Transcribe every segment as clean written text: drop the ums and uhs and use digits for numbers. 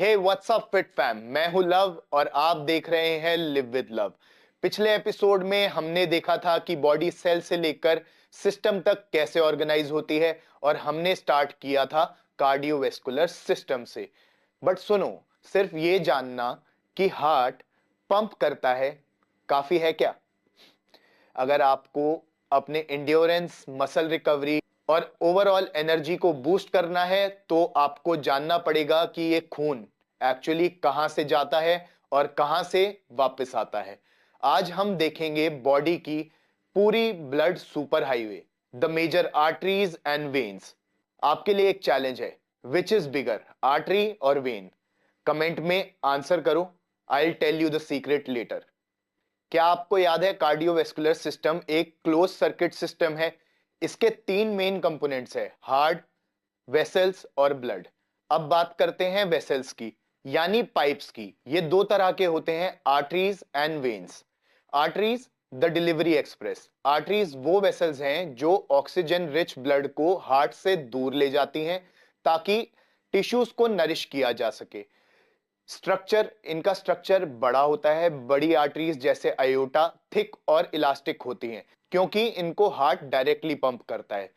हे what's up fit fam, मैं हूं Love और आप देख रहे हैं लिव विद लव। पिछले एपिसोड में हमने देखा था कि बॉडी सेल से लेकर सिस्टम तक कैसे ऑर्गेनाइज होती है और हमने स्टार्ट किया था कार्डियोवैस्कुलर सिस्टम से। बट सुनो, सिर्फ ये जानना कि हार्ट पंप करता है काफी है क्या? अगर आपको अपने इंड्योरेंस, मसल रिकवरी और ओवरऑल एनर्जी को बूस्ट करना है तो आपको जानना पड़ेगा कि ये खून एक्चुअली कहां से जाता है और कहां से वापस आता है। आज हम देखेंगे बॉडी की पूरी blood super highway, the major arteries and veins. आपके लिए एक चैलेंज है, विच इज बिगर, आर्टरी और वेन? कमेंट में आंसर करो। I will tell you the secret letter. क्या आपको याद है कार्डियोवैस्कुलर सिस्टम एक क्लोज सर्किट सिस्टम है? इसके तीन मेन कंपोनेंट्स है, हार्ट, वेसल्स और ब्लड। अब बात करते हैं वेसल्स की, यानी पाइप्स की। ये दो तरह के होते हैं, arteries and veins. Arteries the delivery express. Arteries वो वेसल्स हैं जो ऑक्सीजन रिच ब्लड को हार्ट से दूर ले जाती हैं ताकि टिश्यूज को नरिश किया जा सके। इनका स्ट्रक्चर बड़ा होता है। बड़ी आर्टरीज जैसे अयोटा थिक और इलास्टिक होती हैं क्योंकि इनको हार्ट डायरेक्टली पंप करता है,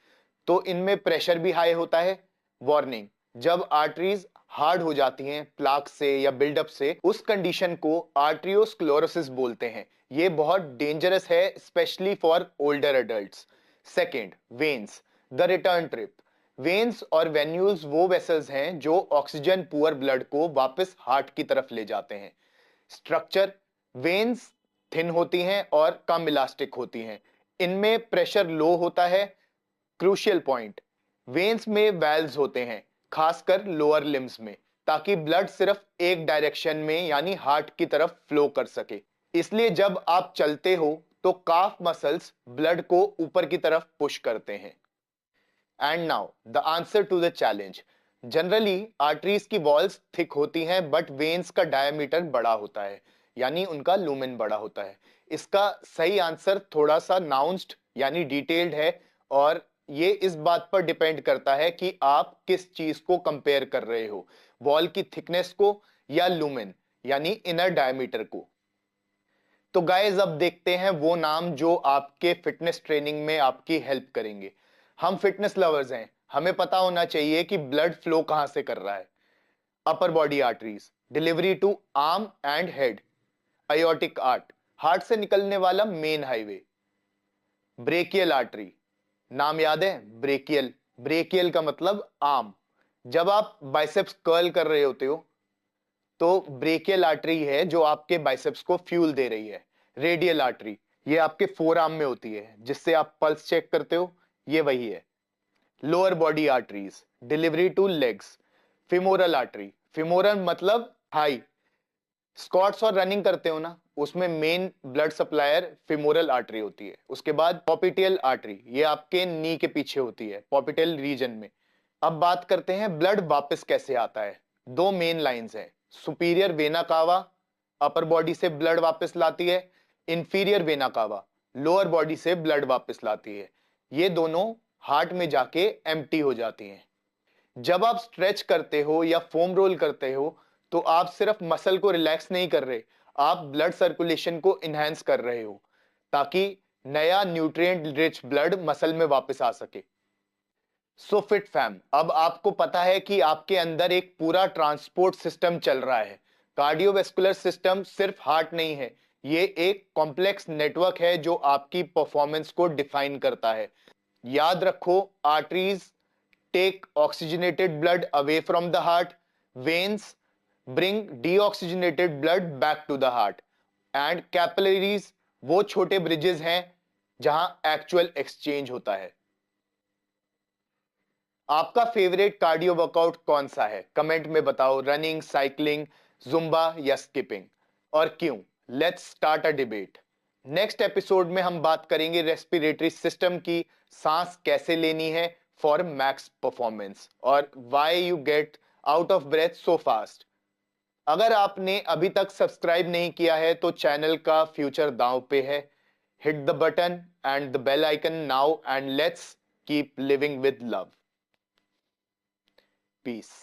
तो इनमें प्रेशर भी हाई होता है। वार्निंग, जब आर्टरीज हार्ड हो जाती हैं प्लाक से या बिल्डअप से, उस कंडीशन को आर्टरियोस्क्लेरोसिस बोलते हैं। ये बहुत डेंजरस है, specially for older adults. Second, veins the return trip. Veins और वेन्यूल्स वो वेसल्स हैं जो ऑक्सीजन पुअर ब्लड को वापस हार्ट की तरफ ले जाते हैं। स्ट्रक्चर, वेन्स थिन होती हैं और कम इलास्टिक होती हैं। इनमें प्रेशर लो होता है। क्रूशियल पॉइंट, वेन्स में वैल्व्स होते हैं, खासकर लोअर लिम्स में, ताकि ब्लड सिर्फ एक डायरेक्शन में यानी हार्ट की तरफ फ्लो कर सके। इसलिए जब आप चलते हो तो काफ मसल्स ब्लड को ऊपर की तरफ पुश करते हैं। And now the answer to the challenge. Generally arteries की वॉल्स थिक होती हैं बट वेन्स का डायमीटर बड़ा होता है, यानी उनका लूमेन बड़ा होता है। इसका सही आंसर थोड़ा सा नाउंस्ड यानी डिटेल्ड है, और ये इस बात पर डिपेंड करता है कि आप किस चीज को कंपेयर कर रहे हो, वॉल की थिकनेस को या लूमेन यानी इनर डायमीटर को। तो गाइस, अब देखते हैं वो नाम जो आपके फिटनेस ट्रेनिंग में आपकी हेल्प करेंगे। हम फिटनेस लवर्स हैं, हमें पता होना चाहिए कि ब्लड फ्लो कहां से कर रहा है। Upper body arteries, delivery to arm and head. Aortic art, heart से निकलने वाला मेन हाईवे। ब्रेकियल आर्टरी, नाम याद है, ब्रेकियल। ब्रेकियल का मतलब आर्म। जब आप बाइसेप्स कर्ल कर रहे होते हो तो ब्रेकियल आर्टरी है जो आपके बाइसेप्स को फ्यूल दे रही है। रेडियल आर्टरी, ये आपके फोर आर्म में होती है जिससे आप पल्स चेक करते हो, ये वही है। Lower body arteries, delivery two legs. Femoral artery, femoral मतलब थाई। स्क्वाट्स और रनिंग करते हो ना, उसमें main blood supplier femoral artery होती है। उसके बाद पॉपिटियल आर्टरी, ये आपके नी के पीछे होती है, पॉपिटियल रीजन में। अब बात करते हैं ब्लड वापस कैसे आता है। दो मेन लाइंस हैं, superior vena cava upper body से ब्लड वापस लाती है, inferior vena cava lower body से ब्लड वापस लाती है। ये दोनों हार्ट में जाके एम्प्टी हो जाती हैं। जब आप स्ट्रेच करते हो या फोम रोल करते हो तो आप सिर्फ मसल को रिलैक्स नहीं कर रहे, आप ब्लड सर्कुलेशन को इनहेंस कर रहे हो ताकि नया न्यूट्रिएंट रिच ब्लड मसल में वापस आ सके। सो फिट फैम, अब आपको पता है कि आपके अंदर एक पूरा ट्रांसपोर्ट सिस्टम चल रहा है। कार्डियोवैस्कुलर सिस्टम सिर्फ हार्ट नहीं है, ये एक कॉम्प्लेक्स नेटवर्क है जो आपकी परफॉर्मेंस को डिफाइन करता है। याद रखो, arteries take oxygenated blood away from the heart, veins bring deoxygenated blood back to the heart, and capillaries वो छोटे ब्रिजेस हैं जहां एक्चुअल एक्सचेंज होता है। आपका फेवरेट कार्डियो वर्कआउट कौन सा है? कमेंट में बताओ, रनिंग, साइकिलिंग, जुम्बा या स्किपिंग, और क्यों? Let's start a debate. Next episode में हम बात करेंगे रेस्पिरेटरी सिस्टम की, सांस कैसे लेनी है फॉर मैक्स परफॉर्मेंस, और why you get out of breath so fast. अगर आपने अभी तक सब्सक्राइब नहीं किया है तो चैनल का फ्यूचर दांव पे है। Hit the button and the bell icon now and let's keep living with love. Peace.